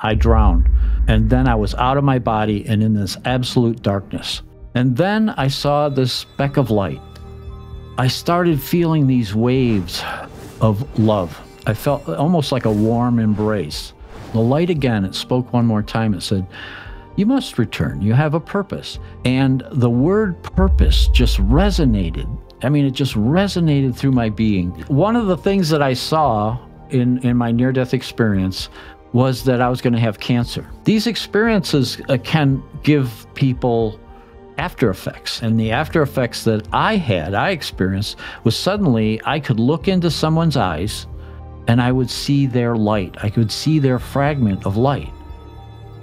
I drowned. And then I was out of my body and in this absolute darkness. And then I saw this speck of light. I started feeling these waves of love. I felt almost like a warm embrace. The light again, it spoke one more time. It said, "You must return. You have a purpose." And the word purpose just resonated. I mean, it just resonated through my being. One of the things that I saw in my near-death experience was that I was going to have cancer. These experiences can give people after effects. And the after effects that I experienced, was suddenly I could look into someone's eyes and I would see their light. I could see their fragment of light.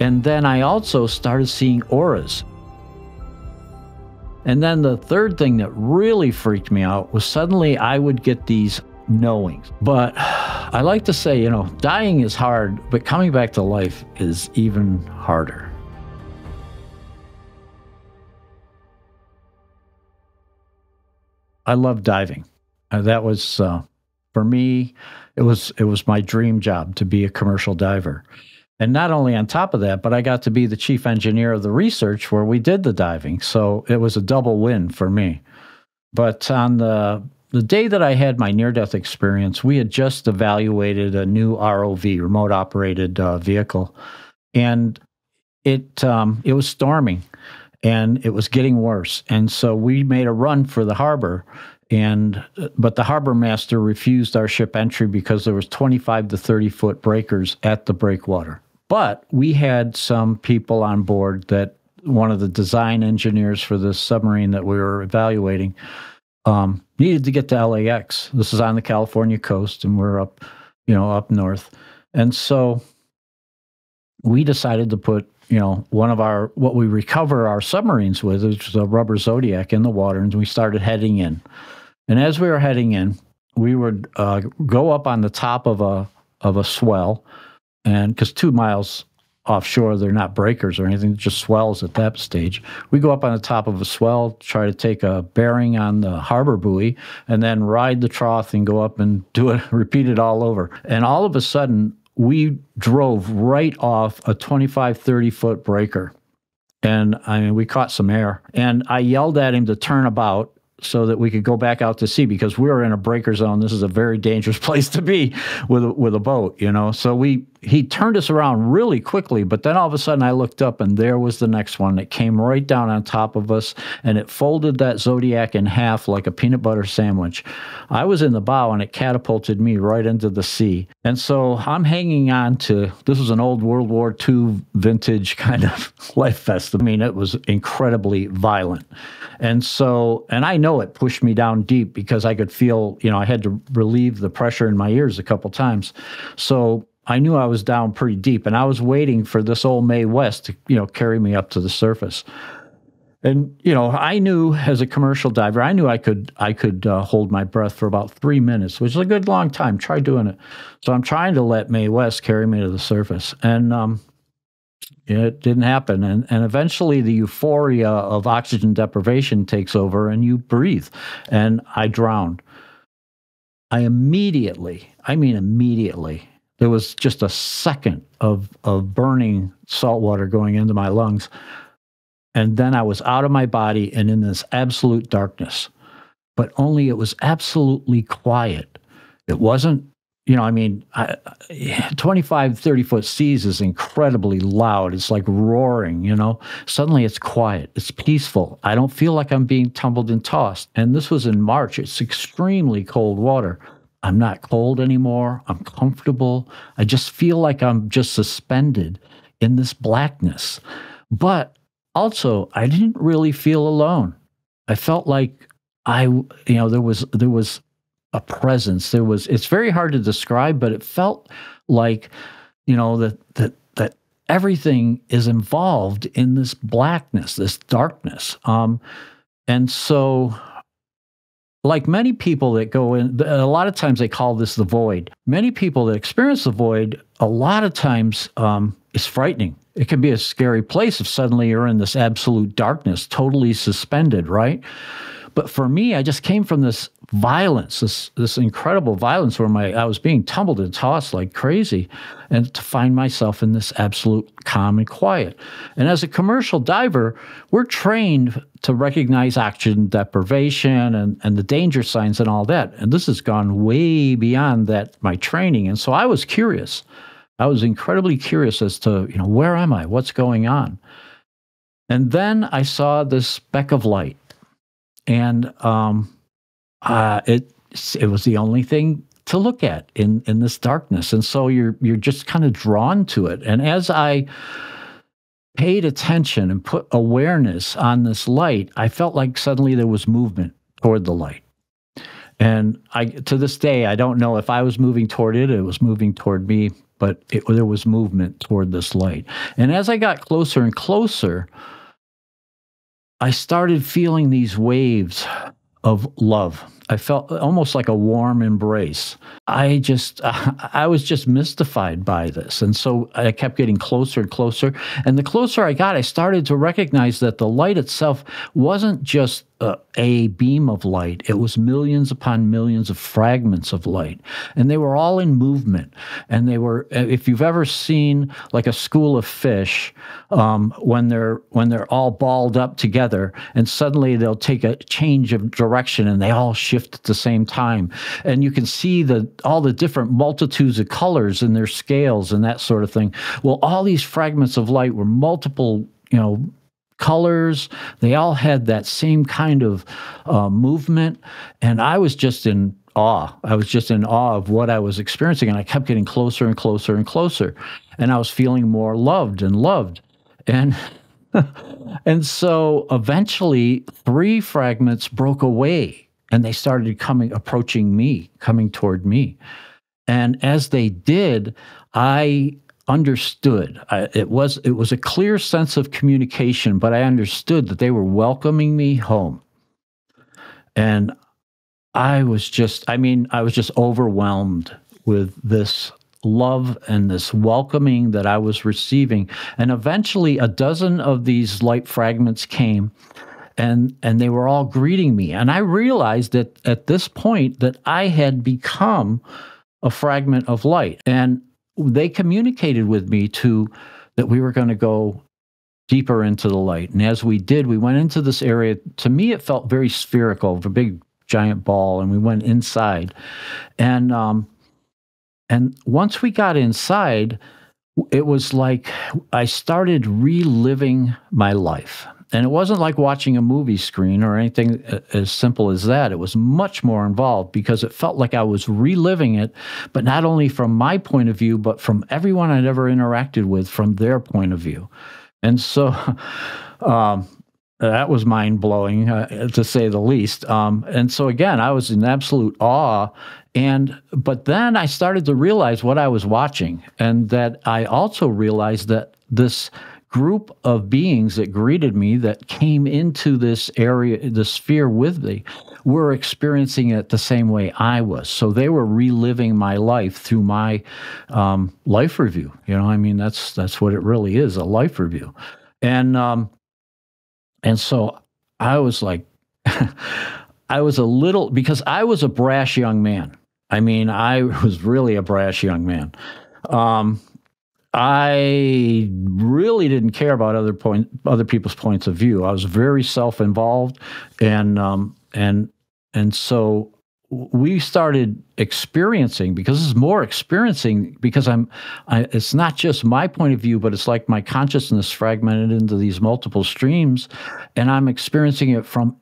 And then I also started seeing auras. And then the third thing that really freaked me out was suddenly I would get these knowings. But I like to say, dying is hard, but coming back to life is even harder. I love diving. That was, for me, it was my dream job to be a commercial diver. And not only on top of that, but I got to be the chief engineer of the research where we did the diving. So it was a double win for me. But on the day that I had my near-death experience, we had just evaluated a new ROV, remote-operated vehicle. And it was storming. And it was getting worse. And so we made a run for the harbor, but the harbor master refused our ship entry because there was 25 to 30-foot breakers at the breakwater. But we had some people on board that one of the design engineers for this submarine that we were evaluating needed to get to LAX. This is on the California coast, and we're up north. And so we decided to put one of what we recover our submarines with, which was a rubber Zodiac, in the water, and we started heading in. And as we were heading in, we would go up on the top of a swell, and because 2 miles offshore, they're not breakers or anything, just swells at that stage. We go up on the top of a swell, try to take a bearing on the harbor buoy, and then ride the trough and go up and repeat it all over. And all of a sudden, we drove right off a 25, 30-foot breaker. And we caught some air. And I yelled at him to turn about so that we could go back out to sea, because we were in a breaker zone. This is a very dangerous place to be with a boat, So he turned us around really quickly, but then all of a sudden I looked up and there was the next one that came right down on top of us, and it folded that Zodiac in half like a peanut butter sandwich. I was in the bow and it catapulted me right into the sea. And so I'm hanging on to, this was an old World War II vintage kind of life vest. It was incredibly violent. And I know it pushed me down deep because I could feel, I had to relieve the pressure in my ears a couple times. So I knew I was down pretty deep, and I was waiting for this old Mae West to, carry me up to the surface. And, I knew as a commercial diver, I knew I could hold my breath for about 3 minutes, which is a good long time. Try doing it. So I'm trying to let Mae West carry me to the surface. And it didn't happen. And eventually the euphoria of oxygen deprivation takes over and you breathe. And I drowned. I immediately, there was just a second of burning salt water going into my lungs. And then I was out of my body and in this absolute darkness. But only it was absolutely quiet. It wasn't, 25, 30-foot seas is incredibly loud. It's like roaring, Suddenly it's quiet. It's peaceful. I don't feel like I'm being tumbled and tossed. And this was in March. It's extremely cold water. I'm not cold anymore. I'm comfortable. I just feel like I'm just suspended in this blackness. But also, I didn't really feel alone. I felt like there was a presence. It's very hard to describe, but it felt like, that everything is involved in this blackness, this darkness. And so, like many people that go in, a lot of times they call this the void. Many people that experience the void, a lot of times it's frightening. It can be a scary place if suddenly you're in this absolute darkness, totally suspended, right? But for me, I just came from this violence, this incredible violence where I was being tumbled and tossed like crazy, and to find myself in this absolute calm and quiet. And as a commercial diver, we're trained to recognize oxygen deprivation and the danger signs and all that. And this has gone way beyond that, my training. And so I was curious. I was incredibly curious as to, where am I? What's going on? And then I saw this speck of light. And it was the only thing to look at in this darkness. And so you're just kind of drawn to it. And as I paid attention and put awareness on this light, I felt like suddenly there was movement toward the light. And to this day, I don't know if I was moving toward it, it was moving toward me, but there was movement toward this light. And as I got closer and closer, I started feeling these waves of love. I felt almost like a warm embrace. I was just mystified by this. And so I kept getting closer and closer. And the closer I got, I started to recognize that the light itself wasn't just a beam of light. It was millions upon millions of fragments of light. And they were all in movement. And they were, if you've ever seen like a school of fish, when they're all balled up together, and suddenly they'll take a change of direction and they all shift at the same time. And you can see all the different multitudes of colors in their scales and that sort of thing. Well, all these fragments of light were multiple, colors. They all had that same kind of movement. And I was just in awe. I was just in awe of what I was experiencing. And I kept getting closer and closer and closer. And I was feeling more loved and loved. And and so eventually 3 fragments broke away and they started approaching me, coming toward me. And as they did, I understood. It was a clear sense of communication, but I understood that they were welcoming me home. And I was just overwhelmed with this love and this welcoming that I was receiving. And eventually a dozen of these light fragments came, and they were all greeting me. And I realized that at this point that I had become a fragment of light. And they communicated with me that we were going to go deeper into the light. And as we did, we went into this area. To me, it felt very spherical, a big giant ball, and we went inside. And once we got inside, it was like I started reliving my life. And it wasn't like watching a movie screen or anything as simple as that. It was much more involved because it felt like I was reliving it, but not only from my point of view, but from everyone I'd ever interacted with from their point of view. And so that was mind-blowing, to say the least. And so again, I was in absolute awe. But then I started to realize what I was watching, and that I also realized that this group of beings that greeted me, that came into this area, the sphere with me, were experiencing it the same way I was. So they were reliving my life through my life review. That's what it really is, a life review. And so I was like, I was because I was a brash young man. I was really a brash young man. I really didn't care about other people's points of view. I was very self-involved, and so we started experiencing, because this is more experiencing, because it's not just my point of view, but it's like my consciousness fragmented into these multiple streams, and I'm experiencing it from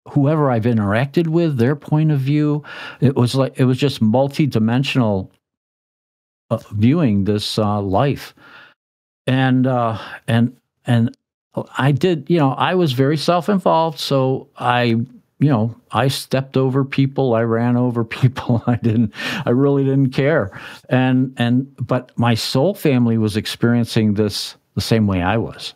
whoever I've interacted with, their point of view. It was just multi-dimensional viewing this life. And I did, I was very self-involved. So I stepped over people. I ran over people. I really didn't care. But my soul family was experiencing this the same way I was,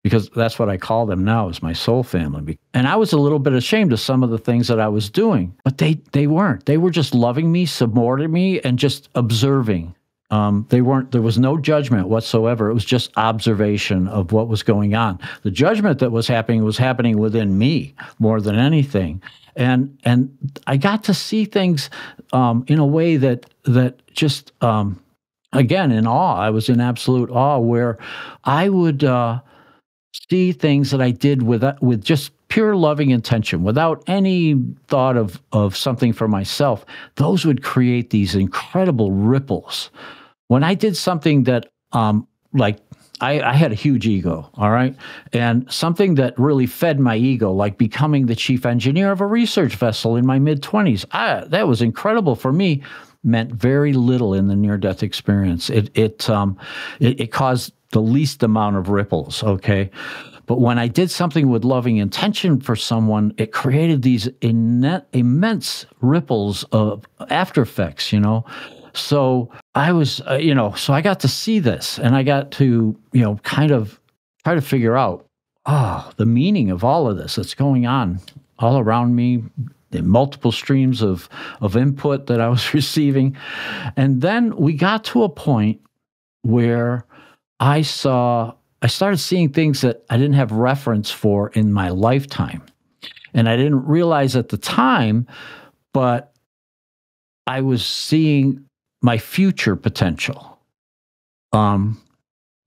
because that's what I call them now, is my soul family. And I was a little bit ashamed of some of the things that I was doing, but they weren't. They were just loving me, supporting me, and just observing There was no judgment whatsoever. It was just observation of what was going on. The judgment that was happening within me more than anything. And I got to see things in a way that just, again, in awe. I was in absolute awe, where I would see things that I did with just pure loving intention, without any thought of something for myself. Those would create these incredible ripples. When I did something that, like, I had a huge ego, all right? And something that really fed my ego, like becoming the chief engineer of a research vessel in my mid-20s, that was incredible for me, meant very little in the near-death experience. It caused the least amount of ripples, okay? But when I did something with loving intention for someone, it created these immense ripples of after effects, So I was, so I got to see this, and I got to, kind of try to figure out, the meaning of all of this that's going on all around me, the multiple streams of input that I was receiving. And then we got to a point where I started seeing things that I didn't have reference for in my lifetime. And I didn't realize at the time, but I was seeing my future potential. And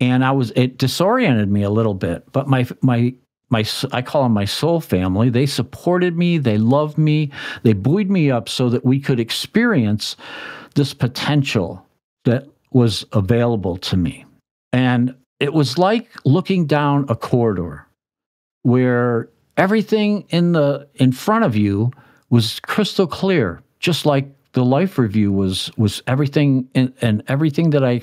it disoriented me a little bit, but I call them my soul family. They supported me. They loved me. They buoyed me up so that we could experience this potential that was available to me. And it was like looking down a corridor where everything in front of you was crystal clear, just like the life review was everything, and everything that I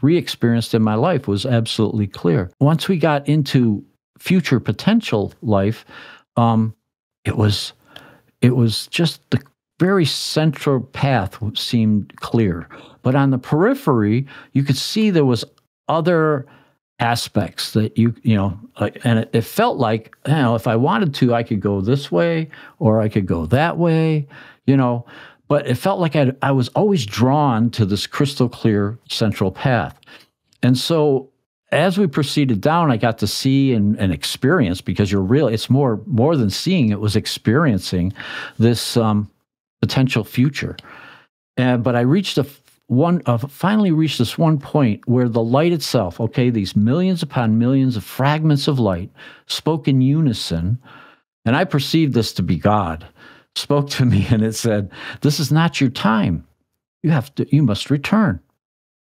re-experienced in my life was absolutely clear. Once we got into future potential life, it was just the very central path seemed clear. But on the periphery, you could see there was other aspects that and it felt like, if I wanted to, I could go this way or I could go that way, but it felt like I was always drawn to this crystal clear central path. And so as we proceeded down, I got to see and experience, because it's more than seeing, it was experiencing this potential future. But I finally reached this one point where the light itself, these millions upon millions of fragments of light spoke in unison, and I perceived this to be God, spoke to me, and it said, "This is not your time. You must return."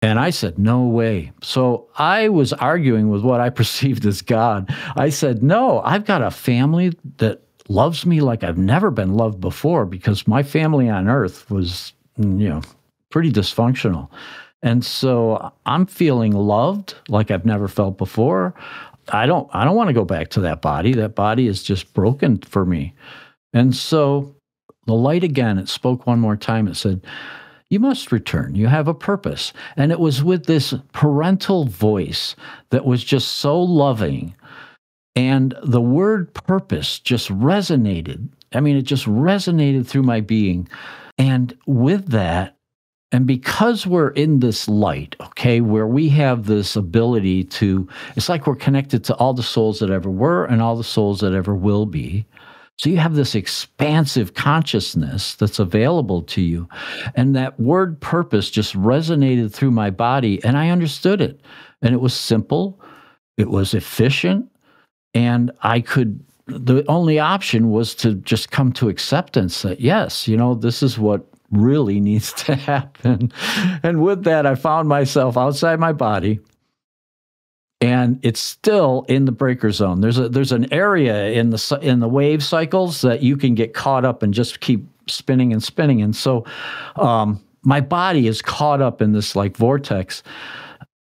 And I said, "No way." So I was arguing with what I perceived as God. I said, "No, I've got a family that loves me like I've never been loved before, because my family on earth was, pretty dysfunctional. And so I'm feeling loved like I've never felt before. I don't want to go back to that body. That body is just broken for me." And so the light again, it spoke one more time. It said, "You must return. You have a purpose." And it was with this parental voice that was just so loving. And the word purpose just resonated. It just resonated through my being. And with that, and because we're in this light, where we have this ability to, it's like we're connected to all the souls that ever were and all the souls that ever will be. So you have this expansive consciousness that's available to you. And that word purpose just resonated through my body, and I understood it. And it was simple, it was efficient, and the only option was to just come to acceptance that, yes, this is what really needs to happen. And with that, I found myself outside my body, and it's still in the breaker zone. There's an area in the wave cycles that you can get caught up and just keep spinning and spinning. And so my body is caught up in this like vortex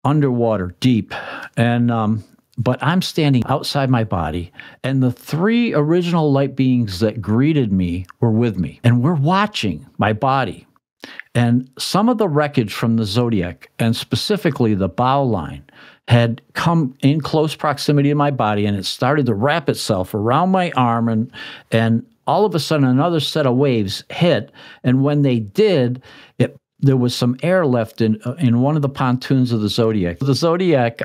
underwater, deep. And but I'm standing outside my body, and the three original light beings that greeted me were with me, and we're watching my body. And some of the wreckage from the zodiac, and specifically the bow line, had come in close proximity to my body, and it started to wrap itself around my arm, and all of a sudden another set of waves hit, and when they did, there was some air left in one of the pontoons of the Zodiac. The Zodiac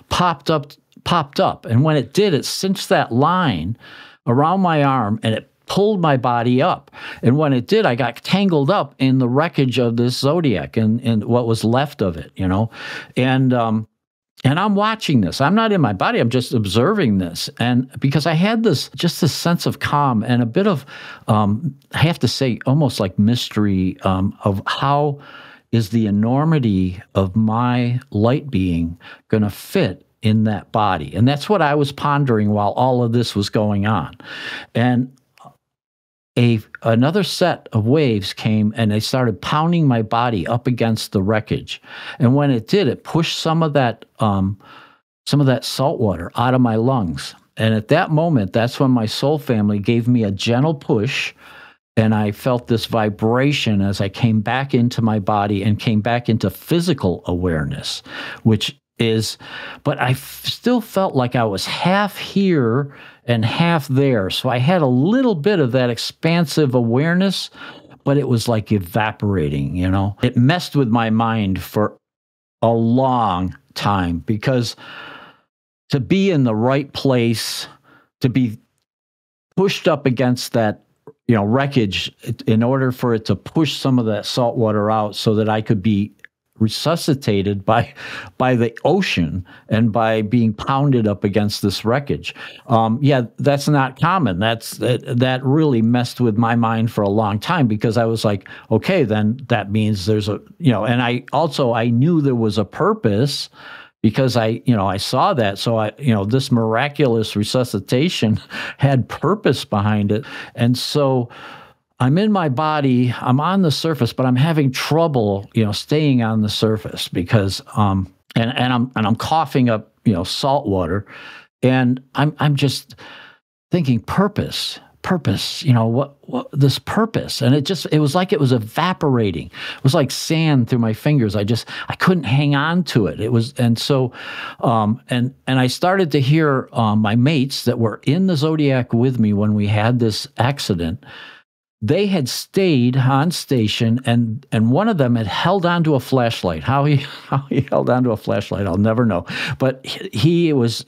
popped up, and when it did, it cinched that line around my arm, and it pulled my body up. And when it did, I got tangled up in the wreckage of this Zodiac and what was left of it, And I'm watching this. I'm not in my body. I'm just observing this. And because I had this sense of calm and a bit of, I have to say, almost like mystery of how is the enormity of my light being going to fit in that body. And that's what I was pondering while all of this was going on. And another set of waves came, and they started pounding my body up against the wreckage. And when it did, it pushed some of that salt water out of my lungs. And at that moment, that's when my soul family gave me a gentle push, and I felt this vibration as I came back into my body and came back into physical awareness, but I still felt like I was half here and half there. So I had a little bit of that expansive awareness, but it was like evaporating, It messed with my mind for a long time, because to be in the right place, to be pushed up against that, wreckage, in order for it to push some of that salt water out so that I could be resuscitated by the ocean and by being pounded up against this wreckage. That's not common. That really messed with my mind for a long time, because I was like, okay, then that means there's and I knew there was a purpose, because I saw that. So this miraculous resuscitation had purpose behind it. And so I'm in my body, I'm on the surface, but I'm having trouble, staying on the surface, because and I'm coughing up, salt water, and I'm just thinking purpose, what this purpose, and it was like it was evaporating. It was like sand through my fingers. I couldn't hang on to it. It was, and so, and I started to hear my mates that were in the Zodiac with me when we had this accident. They had stayed on station, and one of them had held onto a flashlight. How he held onto a flashlight, I'll never know. But he was,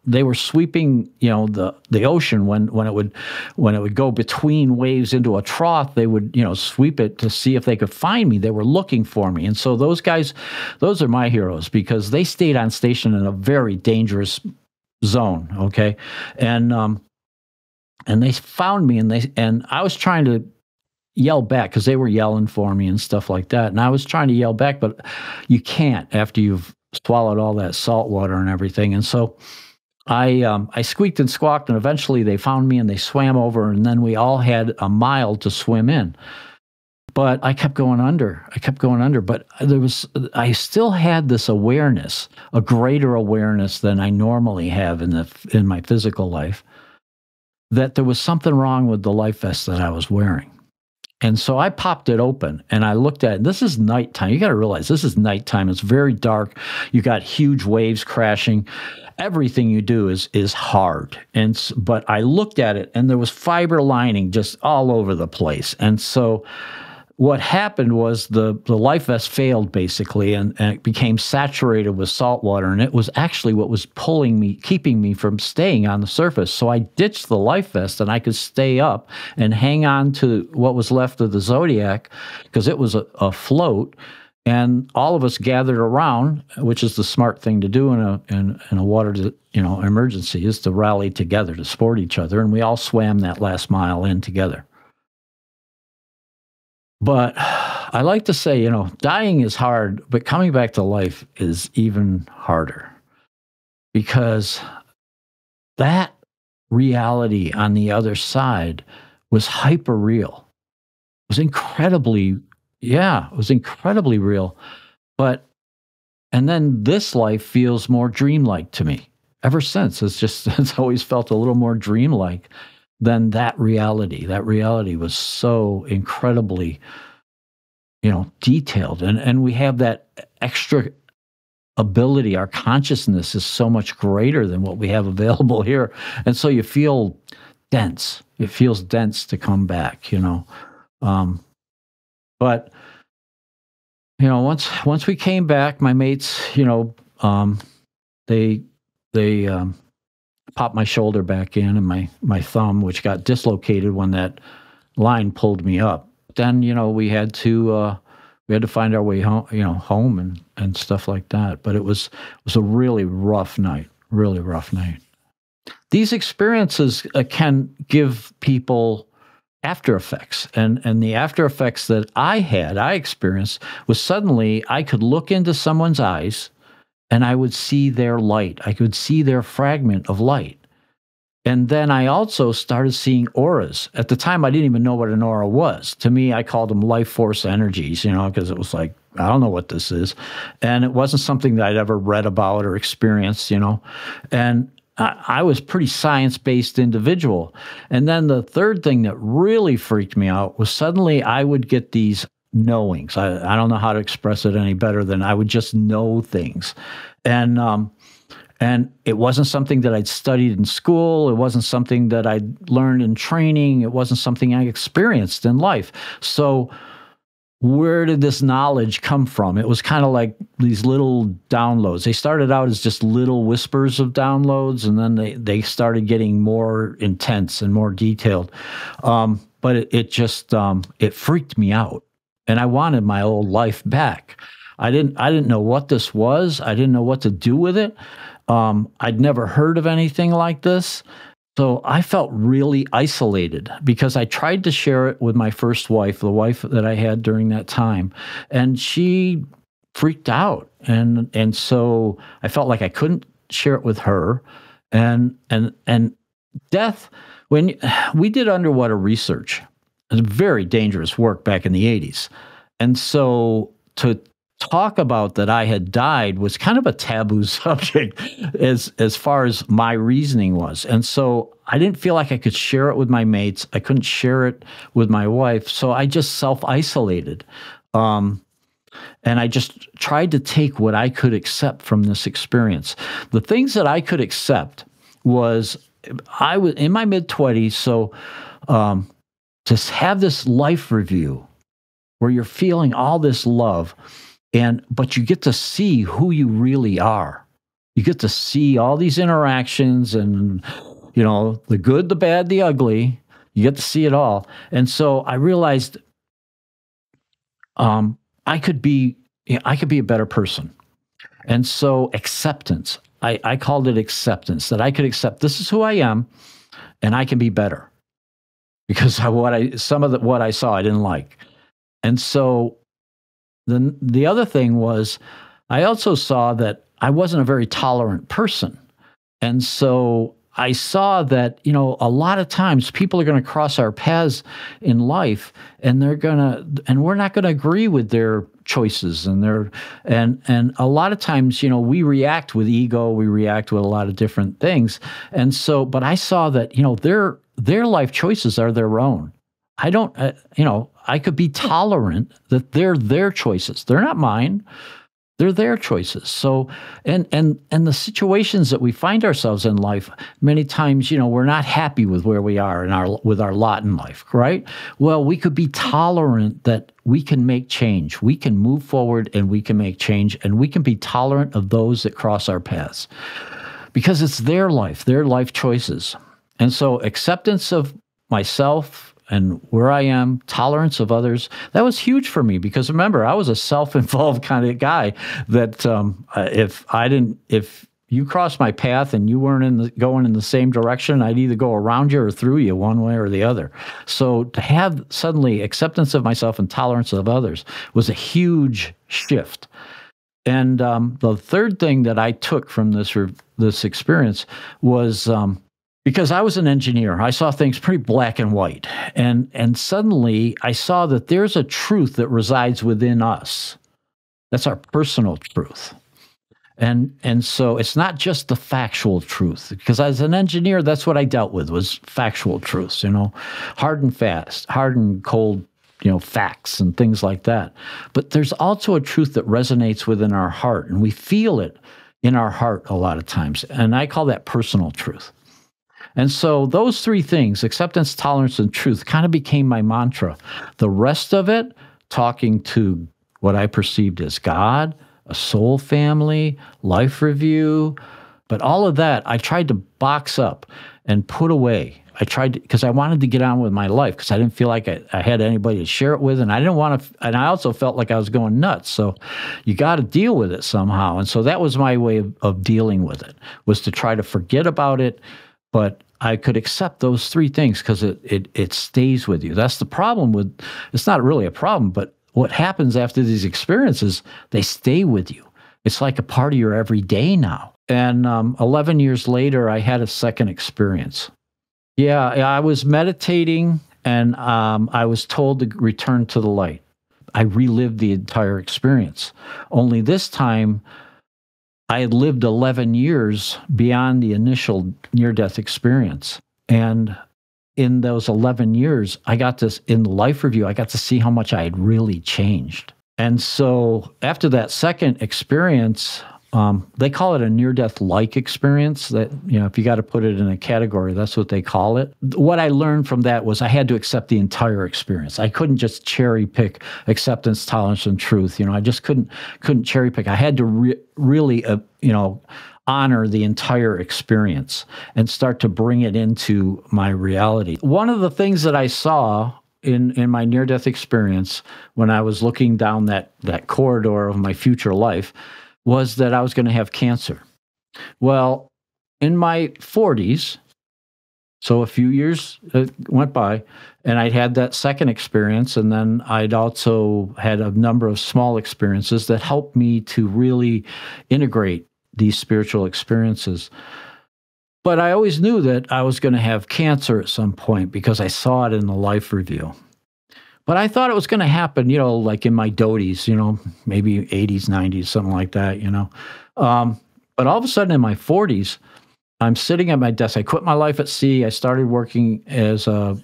they were sweeping, the ocean when it would go between waves into a trough. They would, sweep it to see if they could find me. They were looking for me, and so those guys, those are my heroes, because they stayed on station in a very dangerous zone. Okay, and they found me, and I was trying to yell back, because they were yelling for me and stuff like that. And I was trying to yell back, but you can't after you've swallowed all that salt water and everything. And so I squeaked and squawked, and eventually they found me and they swam over, and then we all had a mile to swim in. But I kept going under. But I still had this awareness, a greater awareness than I normally have in my physical life, that there was something wrong with the life vest that I was wearing. And so I popped it open, and I looked at it. This is nighttime. You got to realize this is nighttime. It's very dark. You got huge waves crashing. Everything you do is hard. But I looked at it, and there was fiber lining just all over the place. And so what happened was the life vest failed, basically, and it became saturated with salt water, and it was actually what was keeping me from staying on the surface. So I ditched the life vest, and I could stay up and hang on to what was left of the Zodiac, because it was afloat. And all of us gathered around, which is the smart thing to do in a water emergency, is to rally together to support each other, and we all swam that last mile in together. But I like to say, dying is hard, but coming back to life is even harder, because that reality on the other side was hyper real. It was incredibly real. And then this life feels more dreamlike to me ever since. It's always felt a little more dreamlike than that reality. That reality was so incredibly, detailed. And we have that extra ability. Our consciousness is so much greater than what we have available here. And so you feel dense. It feels dense to come back, But Once we came back, my mates, they they popped my shoulder back in and my thumb, which got dislocated when that line pulled me up. Then, we had to find our way home, home and stuff like that. But it was a really rough night, really rough night. These experiences can give people after effects, and the after effects that I experienced was suddenly I could look into someone's eyes and I would see their light. I could see their fragment of light. And then I also started seeing auras. At the time, I didn't even know what an aura was. To me, I called them life force energies, because it was like, I don't know what this is. And it wasn't something that I'd ever read about or experienced, And I was pretty science-based individual. And then the third thing that really freaked me out was suddenly I would get these knowings. I don't know how to express it any better than I would just know things. And it wasn't something that I'd studied in school. It wasn't something that I'd learned in training. It wasn't something I experienced in life. So where did this knowledge come from? It was kind of like these little downloads. They started out as just little whispers of downloads, and then they started getting more intense and more detailed. But it freaked me out, and I wanted my old life back. I didn't know what this was. I didn't know what to do with it. I'd never heard of anything like this. So I felt really isolated because I tried to share it with my first wife, the wife that I had during that time, and she freaked out. And so I felt like I couldn't share it with her. And death, when we did underwater research, it was very dangerous work back in the 80s. And so to talk about that I had died was kind of a taboo subject as far as my reasoning was. And so I didn't feel like I could share it with my mates. I couldn't share it with my wife. So I just self-isolated. And I just tried to take what I could accept from this experience. The things that I could accept was I was in my mid-20s. So to have this life review where you're feeling all this love, but you get to see who you really are. You get to see all these interactions and, the good, the bad, the ugly. You get to see it all. And so I realized I could be a better person. And so acceptance, I called it acceptance, that I could accept this is who I am and I can be better because some of what I saw I didn't like. And so the other thing was I also saw that I wasn't a very tolerant person. And so I saw that, a lot of times people are going to cross our paths in life and we're not going to agree with their choices and a lot of times, we react with ego, we react with a lot of different things. And so, but I saw that, their life choices are their own. I don't, I could be tolerant that they're their choices. They're not mine. They're their choices. So, and the situations that we find ourselves in life, many times, we're not happy with where we are with our lot in life, right? Well, we could be tolerant that we can make change. We can move forward and we can make change, and we can be tolerant of those that cross our paths because it's their life choices. And so acceptance of myself and where I am, tolerance of others, that was huge for me because remember, I was a self-involved kind of guy that if you crossed my path and you weren't going in the same direction, I'd either go around you or through you one way or the other. So to have suddenly acceptance of myself and tolerance of others was a huge shift. And the third thing that I took from this experience was because I was an engineer, I saw things pretty black and white. And suddenly I saw that there's a truth that resides within us. That's our personal truth. And so it's not just the factual truth, because as an engineer, that's what I dealt with was factual truths, hard and fast, hard and cold, facts and things like that. But there's also a truth that resonates within our heart, and we feel it in our heart a lot of times. And I call that personal truth. And so those three things, acceptance, tolerance, and truth, kind of became my mantra. The rest of it, talking to what I perceived as God, a soul family, life review. But all of that, I tried to box up and put away. I tried because I wanted to get on with my life because I didn't feel like I had anybody to share it with, and I didn't want to. And I also felt like I was going nuts. So you got to deal with it somehow. And so that was my way of dealing with it, was to try to forget about it, but I could accept those three things because it stays with you. That's the problem with. It's not really a problem, but what happens after these experiences, they stay with you. It's like a part of your everyday now. And 11 years later, I had a second experience. Yeah, I was meditating, and I was told to return to the light. I relived the entire experience. Only this time, I had lived 11 years beyond the initial near-death experience. And in those 11 years, in the life review, I got to see how much I had really changed. And so after that second experience, they call it a near-death-like experience. That, if you got to put it in a category, that's what they call it. What I learned from that was I had to accept the entire experience. I couldn't just cherry pick acceptance, tolerance, and truth. I just couldn't cherry pick. I had to really, honor the entire experience and start to bring it into my reality. One of the things that I saw in my near-death experience when I was looking down that corridor of my future life was that I was going to have cancer. Well, in my 40s, so a few years went by, and I'd had that second experience, and then I'd also had a number of small experiences that helped me to really integrate these spiritual experiences. But I always knew that I was going to have cancer at some point because I saw it in the life review. But I thought it was going to happen, like in my doties, maybe 80s, 90s, something like that, But all of a sudden in my 40s, I'm sitting at my desk. I quit my life at sea. I started working as a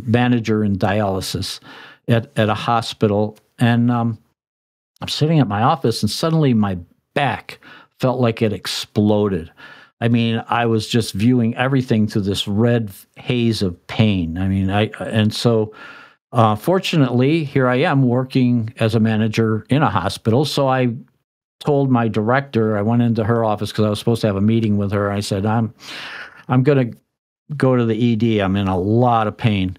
manager in dialysis at a hospital. And I'm sitting at my office, and suddenly my back felt like it exploded. I mean, I was just viewing everything through this red haze of pain. Fortunately, here I am working as a manager in a hospital. So I told my director, I went into her office because I was supposed to have a meeting with her. I said, I'm going to go to the ED. I'm in a lot of pain.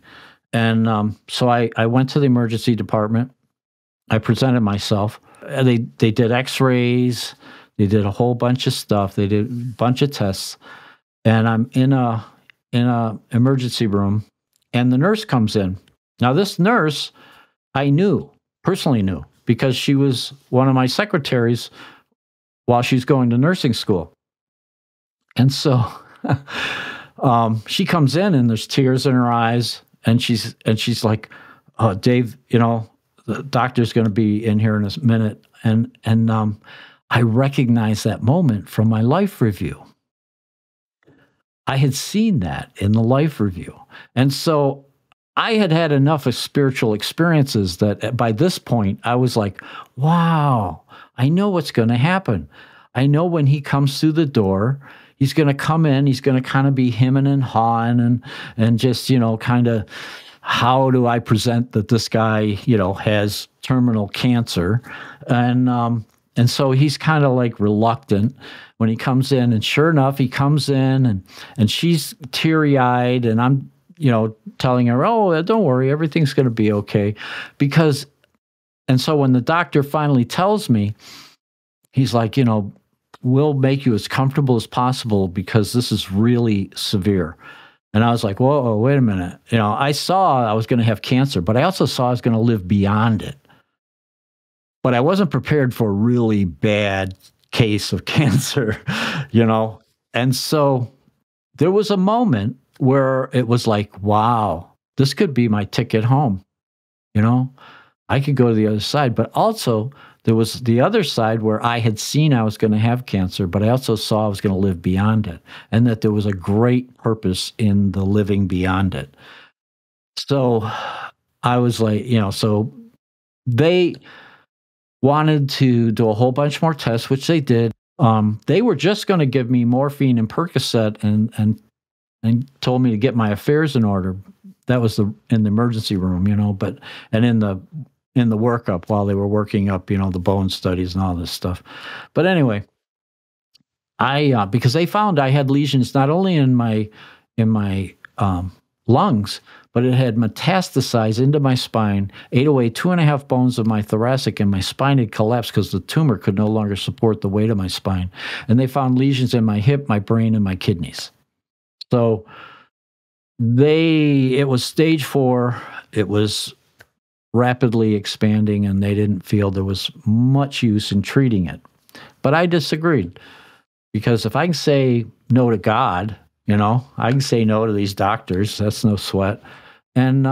And so I went to the emergency department. I presented myself. They did x-rays. They did a whole bunch of stuff. They did a bunch of tests. And I'm in a emergency room, and the nurse comes in. Now, this nurse I personally knew, because she was one of my secretaries while she's going to nursing school. And so she comes in, and there's tears in her eyes, and she's like, "Oh, Dave, the doctor's going to be in here in a minute." And I recognize that moment from my life review. I had seen that in the life review. And so I had had enough of spiritual experiences that by this point, I was like, wow, I know what's going to happen. I know when he comes through the door, he's going to come in, he's going to kind of be hemming and hawing and just, kind of, how do I present that this guy, has terminal cancer? And so he's kind of like reluctant when he comes in. And sure enough, he comes in and she's teary-eyed, and I'm, telling her, "Oh, don't worry, everything's going to be okay." And so when the doctor finally tells me, he's like, "We'll make you as comfortable as possible because this is really severe." And I was like, whoa, wait a minute. I saw I was going to have cancer, but I also saw I was going to live beyond it. But I wasn't prepared for a really bad case of cancer, And so there was a moment where it was like, wow, this could be my ticket home. I could go to the other side. But also there was the other side where I had seen I was going to have cancer, but I also saw I was going to live beyond it, and that there was a great purpose in the living beyond it. So I was like, so they wanted to do a whole bunch more tests, which they did. They were just going to give me morphine and Percocet and told me to get my affairs in order. That was in the emergency room, and in the in the workup while they were working up, the bone studies and all this stuff. But anyway, because they found I had lesions not only in my lungs, but it had metastasized into my spine, ate away 2.5 bones of my thoracic, and my spine had collapsed because the tumor could no longer support the weight of my spine. And they found lesions in my hip, my brain, and my kidneys. So it was stage 4. It was rapidly expanding, and they didn't feel there was much use in treating it. But I disagreed, because if I can say no to God, I can say no to these doctors. That's no sweat. And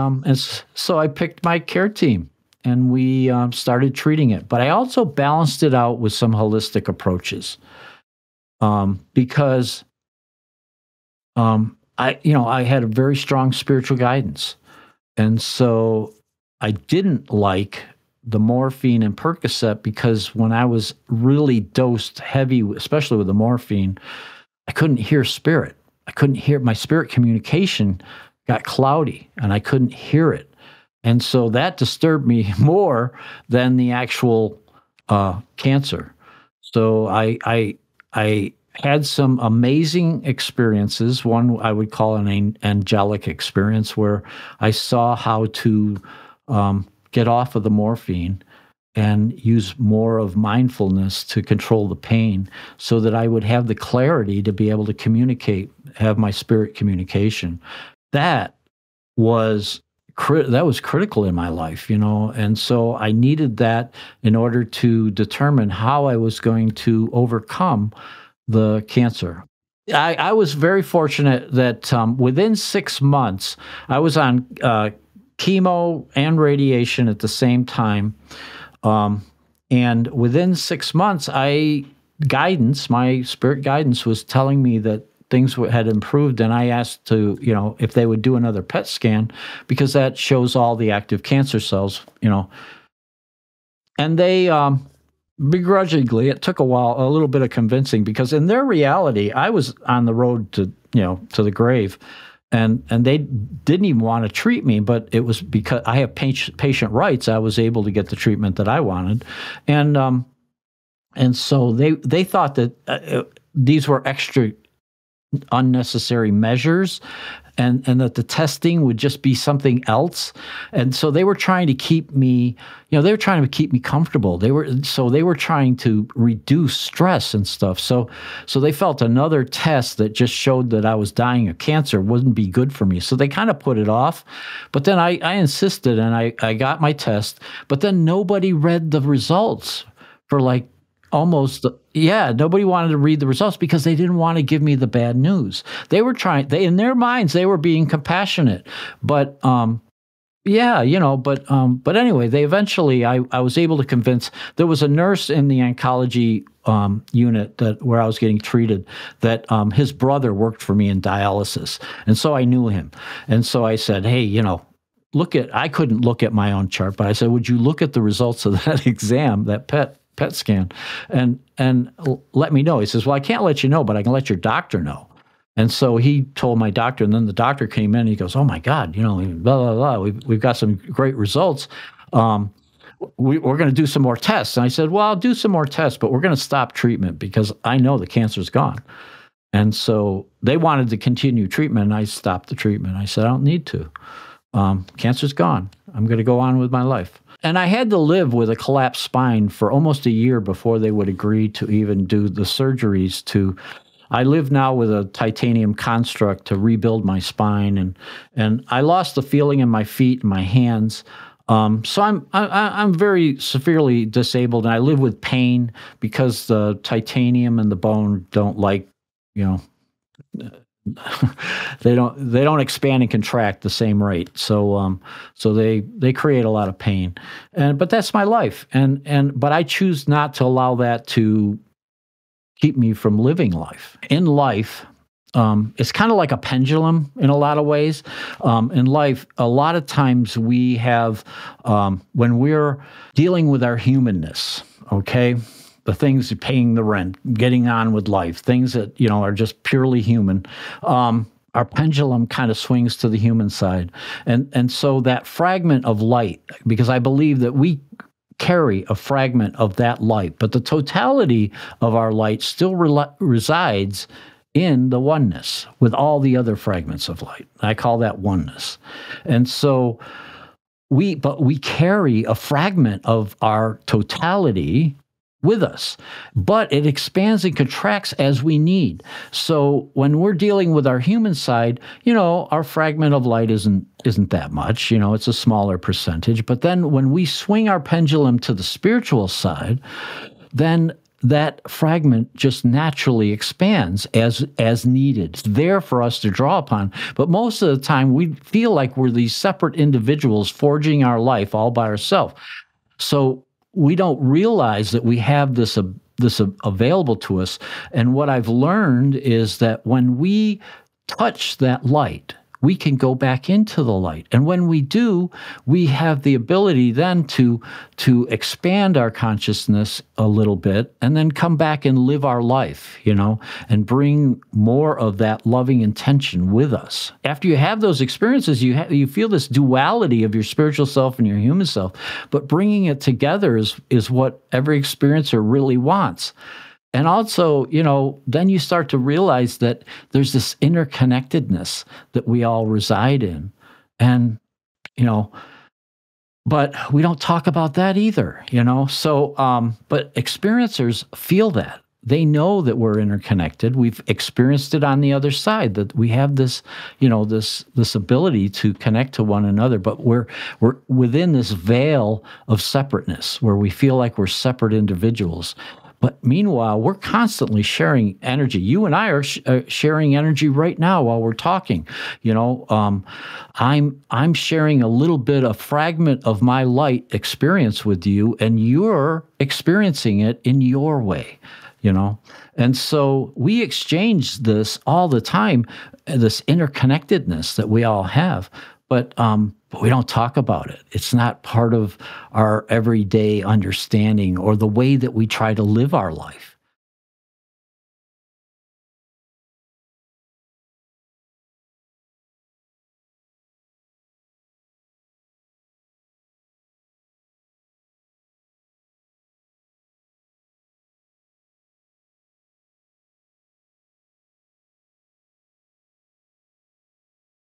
so I picked my care team, and we started treating it. But I also balanced it out with some holistic approaches, because I had a very strong spiritual guidance. And so I didn't like the morphine and Percocet, because when I was really dosed heavy, especially with the morphine, I couldn't hear spirit. I couldn't hear, my spirit communication got cloudy, and I couldn't hear it. And so that disturbed me more than the actual cancer. So I had some amazing experiences. One I would call an angelic experience, where I saw how to get off of the morphine and use more of mindfulness to control the pain, so that I would have the clarity to be able to communicate, have my spirit communication. That was critical in my life, and so I needed that in order to determine how I was going to overcome the cancer. I was very fortunate that within 6 months, I was on chemo and radiation at the same time. And within 6 months, my spirit guidance was telling me that things had improved. And I asked if they would do another PET scan, because that shows all the active cancer cells, and they, begrudgingly, it took a little bit of convincing, because in their reality, I was on the road to the grave. And they didn't even want to treat me, but it was because I have patient rights. I was able to get the treatment that I wanted, and so they thought that these were extra unnecessary measures, and that the testing would just be something else. And so they were trying to keep me, comfortable. They were trying to reduce stress and stuff. So they felt another test that just showed that I was dying of cancer wouldn't be good for me. So they kind of put it off. But then I insisted, and I got my test, but then nobody read the results for nobody wanted to read the results, because they didn't want to give me the bad news. They were in their minds, they were being compassionate. But but anyway, they eventually, I was able to convince, there was a nurse in the oncology unit where I was getting treated, that his brother worked for me in dialysis. And so I knew him. And so I said, hey, I couldn't look at my own chart, but I said, would you look at the results of that exam, that PET scan, and let me know. He says, well, I can't let you know, but I can let your doctor know. And so he told my doctor, and then the doctor came in, and he goes, oh my God, blah, blah, blah. We've got some great results. We're going to do some more tests. And I said, well, I'll do some more tests, but we're going to stop treatment, because I know the cancer's gone. And so they wanted to continue treatment, and I stopped the treatment. I said, I don't need to. Cancer's gone. I'm going to go on with my life. And I had to live with a collapsed spine for almost a year before they would agree to even do the surgeries. I live now with a titanium construct to rebuild my spine, and I lost the feeling in my feet and my hands. So I'm very severely disabled, and I live with pain, because the titanium and the bone don't like, they don't expand and contract the same rate. So they create a lot of pain. But that's my life. But I choose not to allow that to keep me from living life. In life, it's kind of like a pendulum in a lot of ways. In life, a lot of times we have, when we're dealing with our humanness, okay, the things, paying the rent, getting on with life, things that, are just purely human. our pendulum kind of swings to the human side. And so that fragment of light, because I believe that we carry a fragment of that light, but the totality of our light still resides in the oneness with all the other fragments of light. I call that oneness. And so we carry a fragment of our totality with us, but it expands and contracts as we need. So when we're dealing with our human side, our fragment of light isn't that much, it's a smaller percentage. But then when we swing our pendulum to the spiritual side, then that fragment just naturally expands as needed. It's there for us to draw upon. But most of the time, we feel like we're these separate individuals forging our life all by ourselves. So we don't realize that we have this available to us. And what I've learned is that when we touch that light, we can go back into the light. And when we do, we have the ability then to expand our consciousness a little bit and then come back and live our life, and bring more of that loving intention with us. After you have those experiences, you feel this duality of your spiritual self and your human self, but bringing it together is what every experiencer really wants. And also, then you start to realize that there's this interconnectedness that we all reside in. And, but we don't talk about that either, So, but experiencers feel that. They know that we're interconnected. We've experienced it on the other side, that we have this, this ability to connect to one another, but we're within this veil of separateness where we feel like we're separate individuals. But meanwhile, we're constantly sharing energy. You and I are sharing energy right now while we're talking. I'm sharing a little bit, a fragment of my light experience with you, and you're experiencing it in your way. And so we exchange this all the time, this interconnectedness that we all have. But we don't talk about it. It's not part of our everyday understanding or the way that we try to live our life.